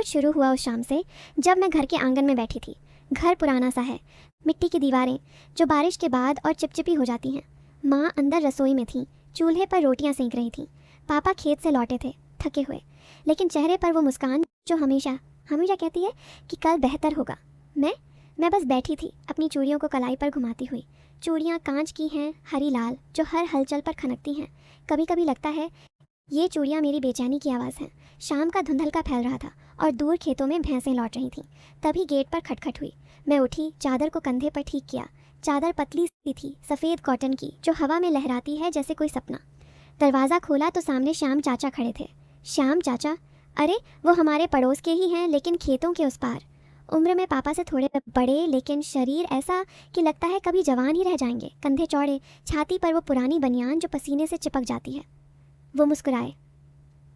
कुछ शुरू हुआ उस शाम से जब मैं घर के आंगन में बैठी थी। घर पुराना सा है, मिट्टी की दीवारें जो बारिश के बाद और चिपचिपी हो जाती हैं। माँ अंदर रसोई में थी, चूल्हे पर रोटियां सेंक रही थीं। पापा खेत से लौटे थे, थके हुए, लेकिन चेहरे पर वो मुस्कान जो हमेशा हमेशा कहती है कि कल बेहतर होगा। मैं बस बैठी थी, अपनी चूड़ियों को कलाई पर घुमाती हुई। चूड़ियाँ कांच की हैं, हरी लाल, जो हर हलचल पर खनकती हैं। कभी कभी लगता है ये चूड़ियाँ मेरी बेचैनी की आवाज़ हैं। शाम का धुंधलका फैल रहा था और दूर खेतों में भैंसें लौट रही थीं। तभी गेट पर खटखट हुई। मैं उठी, चादर को कंधे पर ठीक किया। चादर पतली सी थी, सफ़ेद कॉटन की, जो हवा में लहराती है जैसे कोई सपना। दरवाज़ा खोला तो सामने श्याम चाचा खड़े थे। श्याम चाचा? अरे वो हमारे पड़ोस के ही हैं, लेकिन खेतों के उस पार। उम्र में पापा से थोड़े बड़े, लेकिन शरीर ऐसा कि लगता है कभी जवान ही रह जाएंगे। कंधे चौड़े, छाती पर वो पुरानी बनियान जो पसीने से चिपक जाती है। वो मुस्कुराए।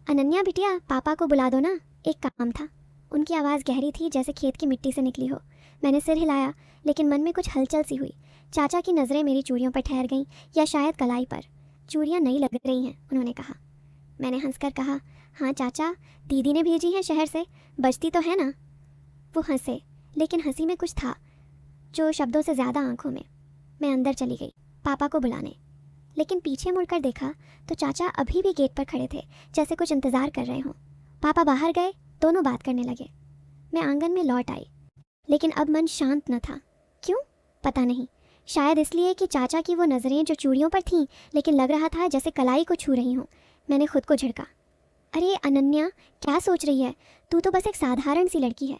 अनन्या बिटिया, पापा को बुला दो ना, एक काम था। उनकी आवाज़ गहरी थी, जैसे खेत की मिट्टी से निकली हो। मैंने सिर हिलाया, लेकिन मन में कुछ हलचल सी हुई। चाचा की नज़रें मेरी चूड़ियों पर ठहर गईं, या शायद कलाई पर। चूड़ियाँ नई लग रही हैं, उन्होंने कहा। मैंने हंसकर कहा, हाँ चाचा, दीदी ने भेजी हैं शहर से, बजती तो है ना। वो हंसे, लेकिन हंसी में कुछ था जो शब्दों से ज़्यादा आंखों में। मैं अंदर चली गई पापा को बुलाने, लेकिन पीछे मुड़कर देखा तो चाचा अभी भी गेट पर खड़े थे, जैसे कुछ इंतज़ार कर रहे हों। पापा बाहर गए, दोनों बात करने लगे। मैं आंगन में लौट आई, लेकिन अब मन शांत न था। क्यों? पता नहीं। शायद इसलिए कि चाचा की वो नज़रें जो चूड़ियों पर थीं, लेकिन लग रहा था जैसे कलाई को छू रही हों। मैंने खुद को झिड़का। अरे अनन्या, क्या सोच रही है? तू तो बस एक साधारण सी लड़की है।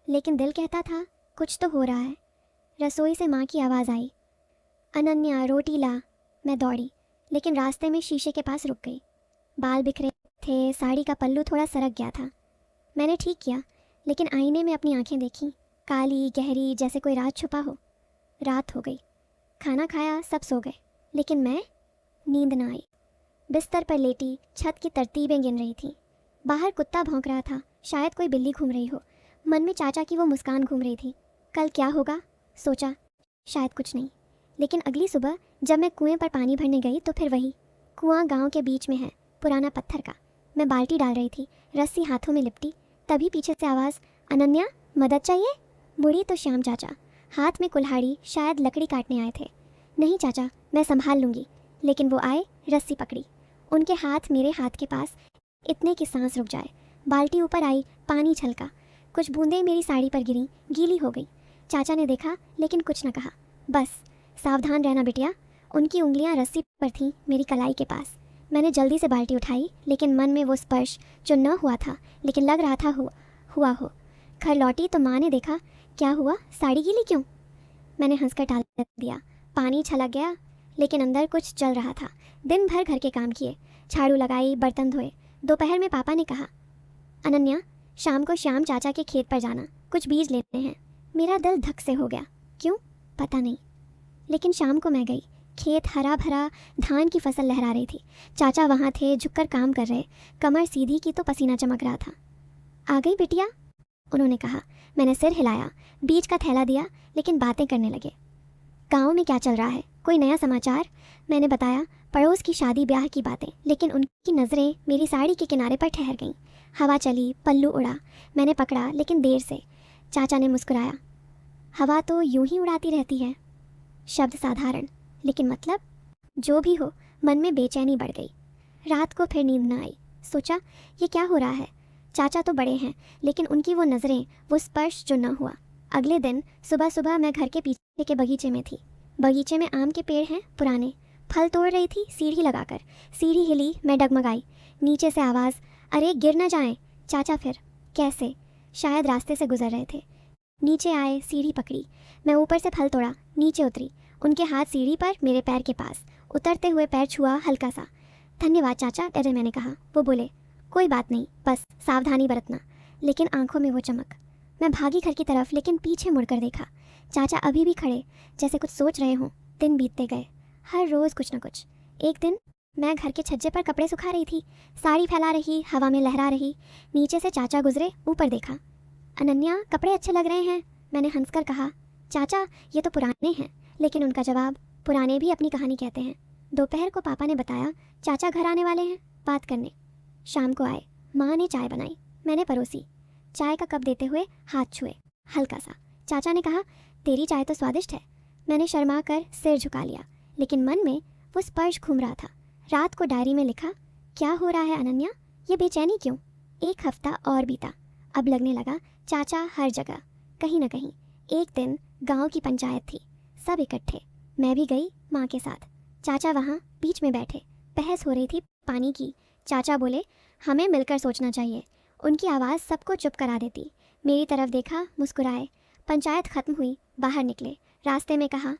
लेकिन दिल कहता था कुछ तो हो रहा है। रसोई से माँ की आवाज़ आई, अनन्या रोटी ला। मैं दौड़ी, लेकिन रास्ते में शीशे के पास रुक गई। बाल बिखरे थे, साड़ी का पल्लू थोड़ा सरक गया था। मैंने ठीक किया, लेकिन आईने में अपनी आंखें देखीं, काली गहरी, जैसे कोई रात छुपा हो। रात हो गई, खाना खाया, सब सो गए, लेकिन मैं? नींद न आई। बिस्तर पर लेटी छत की तरतीबें गिन रही थी। बाहर कुत्ता भौंक रहा था, शायद कोई बिल्ली घूम रही हो। मन में चाचा की वो मुस्कान घूम रही थी। कल क्या होगा? सोचा, शायद कुछ नहीं। लेकिन अगली सुबह जब मैं कुएं पर पानी भरने गई तो फिर वही। कुआं गांव के बीच में है, पुराना पत्थर का। मैं बाल्टी डाल रही थी, रस्सी हाथों में लिपटी। तभी पीछे से आवाज़, अनन्या मदद चाहिए? मुड़ी तो श्याम चाचा, हाथ में कुल्हाड़ी, शायद लकड़ी काटने आए थे। नहीं चाचा, मैं संभाल लूँगी। लेकिन वो आए, रस्सी पकड़ी। उनके हाथ मेरे हाथ के पास, इतने की सांस रुक जाए। बाल्टी ऊपर आई, पानी छलका, कुछ बूंदें मेरी साड़ी पर गिरीं, गीली हो गई। चाचा ने देखा, लेकिन कुछ न कहा। बस सावधान रहना बिटिया। उनकी उंगलियां रस्सी पर थीं, मेरी कलाई के पास। मैंने जल्दी से बाल्टी उठाई, लेकिन मन में वो स्पर्श जो न हुआ था, लेकिन लग रहा था हुआ हो। घर लौटी तो माँ ने देखा। क्या हुआ, साड़ी गीली क्यों? मैंने हंसकर टाल दिया। पानी छलक गया, लेकिन अंदर कुछ चल रहा था। दिन भर घर के काम किए, झाड़ू लगाई, बर्तन धोए। दोपहर में पापा ने कहा, अनन्या शाम को श्याम चाचा के खेत पर जाना, कुछ बीज लेते हैं। मेरा दिल धक से हो गया। क्यों? पता नहीं। लेकिन शाम को मैं गई। खेत हरा भरा, धान की फसल लहरा रही थी। चाचा वहाँ थे, झुककर काम कर रहे। कमर सीधी की तो पसीना चमक रहा था। आ गई बिटिया, उन्होंने कहा। मैंने सिर हिलाया, बीज का थैला दिया, लेकिन बातें करने लगे। गाँव में क्या चल रहा है, कोई नया समाचार? मैंने बताया, पड़ोस की शादी ब्याह की बातें, लेकिन उनकी नज़रें मेरी साड़ी के किनारे पर ठहर गईं। हवा चली, पल्लू उड़ा, मैंने पकड़ा, लेकिन देर से। चाचा ने मुस्कुराया, हवा तो यूं ही उड़ाती रहती है। शब्द साधारण, लेकिन मतलब? जो भी हो, मन में बेचैनी बढ़ गई। रात को फिर नींद न आई। सोचा, ये क्या हो रहा है? चाचा तो बड़े हैं, लेकिन उनकी वो नज़रें, वो स्पर्श जो न हुआ। अगले दिन सुबह सुबह मैं घर के पीछे के बगीचे में थी। बगीचे में आम के पेड़ हैं, पुराने। फल तोड़ रही थी सीढ़ी लगाकर। सीढ़ी हिली, मैं डगमगाई। नीचे से आवाज़, अरे गिर न जाएं। चाचा फिर, कैसे? शायद रास्ते से गुजर रहे थे। नीचे आए, सीढ़ी पकड़ी। मैं ऊपर से फल तोड़ा, नीचे उतरी। उनके हाथ सीढ़ी पर, मेरे पैर के पास। उतरते हुए पैर छुआ हल्का सा। धन्यवाद चाचा, अरे मैंने कहा। वो बोले, कोई बात नहीं, बस सावधानी बरतना। लेकिन आंखों में वो चमक। मैं भागी घर की तरफ, लेकिन पीछे मुड़कर देखा। चाचा अभी भी खड़े, जैसे कुछ सोच रहे हों। दिन बीतते गए, हर रोज़ कुछ न कुछ। एक दिन मैं घर के छज्जे पर कपड़े सुखा रही थी, साड़ी फैला रही, हवा में लहरा रही। नीचे से चाचा गुजरे, ऊपर देखा। अनन्या कपड़े अच्छे लग रहे हैं, मैंने हंसकर कहा। चाचा ये तो पुराने हैं। लेकिन उनका जवाब, पुराने भी अपनी कहानी कहते हैं। दोपहर को पापा ने बताया, चाचा घर आने वाले हैं बात करने। शाम को आए, माँ ने चाय बनाई, मैंने परोसी। चाय का कप देते हुए हाथ छुए, हल्का सा। चाचा ने कहा, तेरी चाय तो स्वादिष्ट है। मैंने शर्मा कर सिर झुका लिया, लेकिन मन में वो स्पर्श घूम रहा था। रात को डायरी में लिखा, क्या हो रहा है अनन्या, ये बेचैनी क्यों? 1 हफ्ता और बीता। अब लगने लगा चाचा हर जगह, कहीं ना कहीं। एक दिन गांव की पंचायत थी, सब इकट्ठे। मैं भी गई माँ के साथ। चाचा वहाँ बीच में बैठे, बहस हो रही थी पानी की। चाचा बोले, हमें मिलकर सोचना चाहिए। उनकी आवाज़ सबको चुप करा देती। मेरी तरफ देखा, मुस्कुराए। पंचायत खत्म हुई, बाहर निकले। रास्ते में कहा,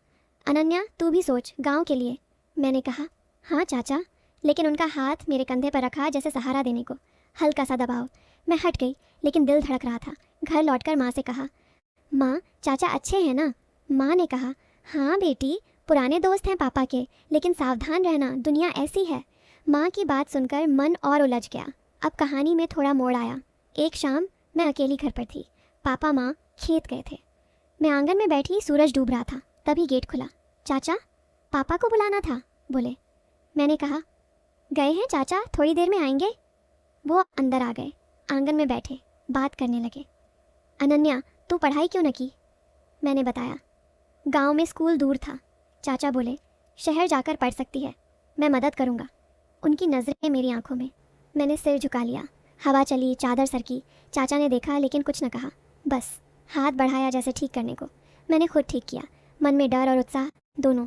अनन्या तू भी सोच, गांव के लिए। मैंने कहा, हाँ चाचा, लेकिन उनका हाथ मेरे कंधे पर रखा जैसे सहारा देने को, हल्का सा दबाव। मैं हट गई, लेकिन दिल धड़क रहा था। घर लौटकर माँ से कहा, माँ चाचा अच्छे हैं ना? माँ ने कहा, हाँ बेटी, पुराने दोस्त हैं पापा के, लेकिन सावधान रहना, दुनिया ऐसी है। माँ की बात सुनकर मन और उलझ गया। अब कहानी में थोड़ा मोड़ आया। एक शाम मैं अकेली घर पर थी, पापा माँ खेत गए थे। मैं आंगन में बैठी, सूरज डूब रहा था। तभी गेट खुला। चाचा, पापा को बुलाना था, बोले। मैंने कहा, गए हैं चाचा, थोड़ी देर में आएंगे। वो अंदर आ गए, आंगन में बैठे, बात करने लगे। अनन्या तू पढ़ाई क्यों न की? मैंने बताया, गांव में स्कूल दूर था। चाचा बोले, शहर जाकर पढ़ सकती है, मैं मदद करूँगा। उनकी नज़रें मेरी आंखों में। मैंने सिर झुका लिया। हवा चली, चादर सरकी। चाचा ने देखा लेकिन कुछ न कहा, बस हाथ बढ़ाया जैसे ठीक करने को। मैंने खुद ठीक किया, मन में डर और उत्साह दोनों।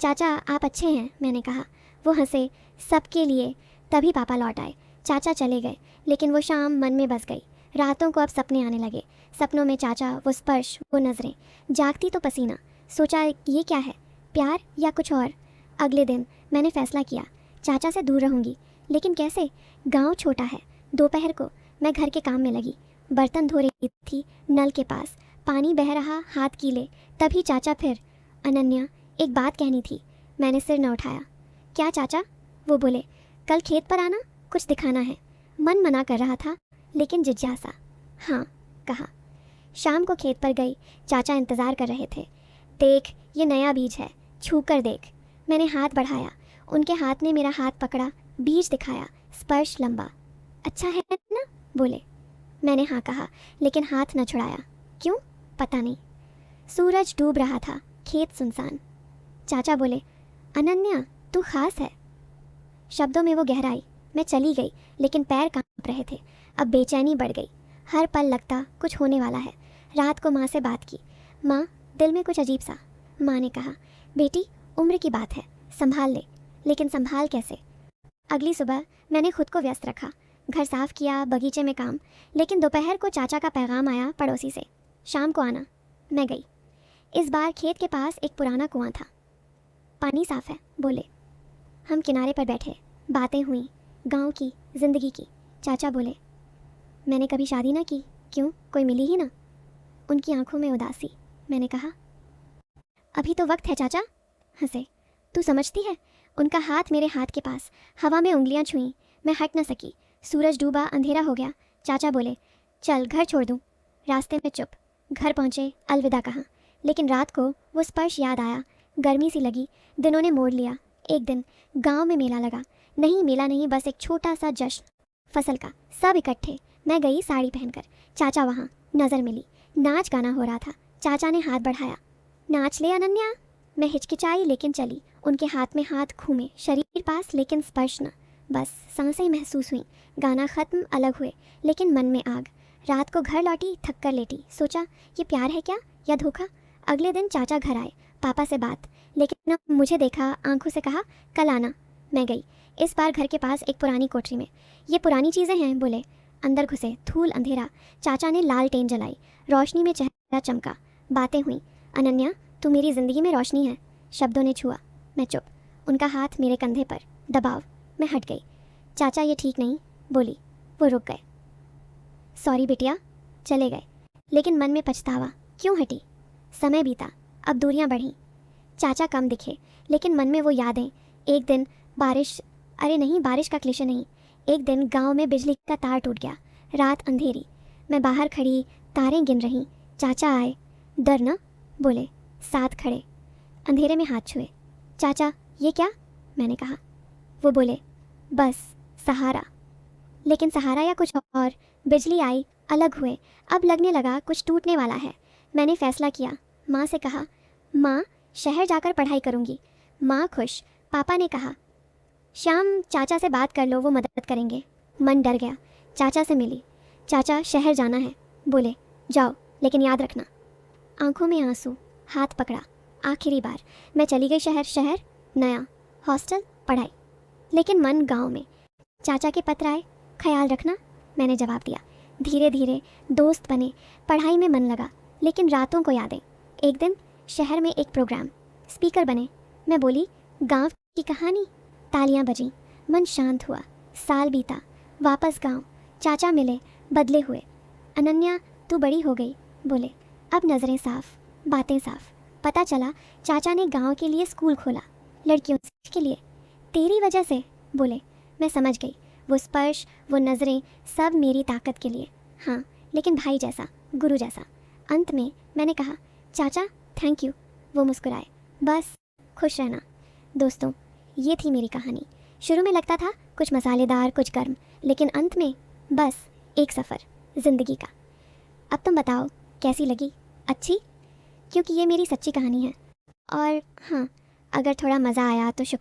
चाचा आप अच्छे हैं, मैंने कहा। वो हंसे, सबके लिए। तभी पापा लौट आए। चाचा चले गए, लेकिन वो शाम मन में बस गई। रातों को अब सपने आने लगे। सपनों में चाचा, वो स्पर्श, वो नज़रें। जागती तो पसीना। सोचा, ये क्या है, प्यार या कुछ और? अगले दिन मैंने फैसला किया, चाचा से दूर रहूंगी, लेकिन कैसे? गांव छोटा है। दोपहर को मैं घर के काम में लगी, बर्तन धो रही थी। नल के पास पानी बह रहा, हाथ कीले। तभी चाचा फिर, अनन्या एक बात कहनी थी। मैंने सिर न उठाया। क्या चाचा? वो बोले, कल खेत पर आना, कुछ दिखाना है। मन मना कर रहा था, लेकिन जिज्ञासा। हाँ कहा। शाम को खेत पर गई। चाचा इंतज़ार कर रहे थे। देख, ये नया बीज है, छू कर देख। मैंने हाथ बढ़ाया, उनके हाथ ने मेरा हाथ पकड़ा, बीज दिखाया, स्पर्श लंबा। अच्छा है ना, बोले। मैंने हाँ कहा, लेकिन हाथ न छुड़ाया। क्यों? पता नहीं। सूरज डूब रहा था, खेत सुनसान। चाचा बोले, अनन्या तू खास है। शब्दों में वो गहराई। मैं चली गई, लेकिन पैर कांप रहे थे। अब बेचैनी बढ़ गई। हर पल लगता कुछ होने वाला है। रात को माँ से बात की। माँ, दिल में कुछ अजीब सा। माँ ने कहा, बेटी उम्र की बात है, संभाल ले। लेकिन संभाल कैसे? अगली सुबह मैंने खुद को व्यस्त रखा, घर साफ किया, बगीचे में काम। लेकिन दोपहर को चाचा का पैगाम आया पड़ोसी से, शाम को आना। मैं गई। इस बार खेत के पास एक पुराना कुआं था। पानी साफ है, बोले। हम किनारे पर बैठे, बातें हुई, गांव की, जिंदगी की। चाचा बोले, मैंने कभी शादी ना की, क्यों, कोई मिली ही ना? उनकी आंखों में उदासी। मैंने कहा, अभी तो वक्त है चाचा। हंसे। तू समझती है? उनका हाथ मेरे हाथ के पास, हवा में उंगलियां छुईं। मैं हट न सकी। सूरज डूबा, अंधेरा हो गया। चाचा बोले, चल घर छोड़ दूँ। रास्ते में चुप। घर पहुँचे, अलविदा कहा। लेकिन रात को वो स्पर्श याद आया। गर्मी सी लगी। दिनों ने मोड़ लिया। एक दिन गांव में मेला लगा। नहीं, मेला नहीं, बस एक छोटा सा जश्न, फसल का। सब इकट्ठे। मैं गई साड़ी पहनकर। चाचा वहाँ। नज़र मिली। नाच गाना हो रहा था। चाचा ने हाथ बढ़ाया, नाच ले अनन्या। मैं हिचकिचाई, लेकिन चली। उनके हाथ में हाथ घूमे, शरीर पास, लेकिन स्पर्श न। बस सांसें महसूस हुई। गाना ख़त्म, अलग हुए, लेकिन मन में आग। रात को घर लौटी, थक कर लेटी। सोचा, ये प्यार है क्या या धोखा? अगले दिन चाचा घर आए, पापा से बात। लेकिन मुझे देखा, आंखों से कहा, कल आना। मैं गई। इस बार घर के पास एक पुरानी कोठरी में। ये पुरानी चीज़ें हैं, बोले। अंदर घुसे, धूल, अंधेरा। चाचा ने लालटेन जलाई, रोशनी में चेहरा चमका। बातें हुई। अनन्या तू मेरी ज़िंदगी में रोशनी है। शब्दों ने छुआ। मैं चुप। उनका हाथ मेरे कंधे पर, दबाव। मैं हट गई। चाचा ये ठीक नहीं, बोली। वो रुक गए। सॉरी बिटिया। चले गए, लेकिन मन में पछतावा। क्यों हटी? समय बीता, अब दूरियां बढ़ीं। चाचा कम दिखे, लेकिन मन में वो यादें। एक दिन बारिश, अरे नहीं, बारिश का क्लिशे नहीं। एक दिन गांव में बिजली का तार टूट गया। रात अंधेरी। मैं बाहर खड़ी, तारें गिन रही। चाचा आए। डर न, बोले। साथ खड़े, अंधेरे में हाथ छुए। चाचा ये क्या? मैंने कहा। वो बोले, बस सहारा। लेकिन सहारा या कुछ और? बिजली आई, अलग हुए। अब लगने लगा कुछ टूटने वाला है। मैंने फैसला किया। माँ से कहा, माँ शहर जाकर पढ़ाई करूँगी। माँ खुश। पापा ने कहा, शाम चाचा से बात कर लो, वो मदद करेंगे। मन डर गया। चाचा से मिली। चाचा शहर जाना है। बोले, जाओ लेकिन याद रखना। आंखों में आंसू, हाथ पकड़ा। आखिरी बार मैं चली गई शहर। शहर, नया हॉस्टल, पढ़ाई, लेकिन मन गांव में। चाचा के पत्र आए, ख्याल रखना। मैंने जवाब दिया। धीरे धीरे दोस्त बने, पढ़ाई में मन लगा, लेकिन रातों को यादें। एक दिन शहर में एक प्रोग्राम, स्पीकर बने। मैं बोली, गांव की कहानी। तालियां बजीं, मन शांत हुआ। साल बीता, वापस गांव। चाचा मिले, बदले हुए। अनन्या तू बड़ी हो गई, बोले। अब नज़रें साफ, बातें साफ। पता चला चाचा ने गांव के लिए स्कूल खोला, लड़कियों के लिए। तेरी वजह से, बोले। मैं समझ गई। वो स्पर्श, वो नज़रें, सब मेरी ताकत के लिए। हाँ, लेकिन भाई जैसा, गुरु जैसा। अंत में मैंने कहा, चाचा थैंक यू। वो मुस्कुराए। बस खुश रहना। दोस्तों, ये थी मेरी कहानी। शुरू में लगता था कुछ मसालेदार, कुछ गर्म, लेकिन अंत में बस एक सफ़र ज़िंदगी का। अब तुम बताओ कैसी लगी? अच्छी? क्योंकि ये मेरी सच्ची कहानी है। और हाँ, अगर थोड़ा मज़ा आया तो शुक्रिया।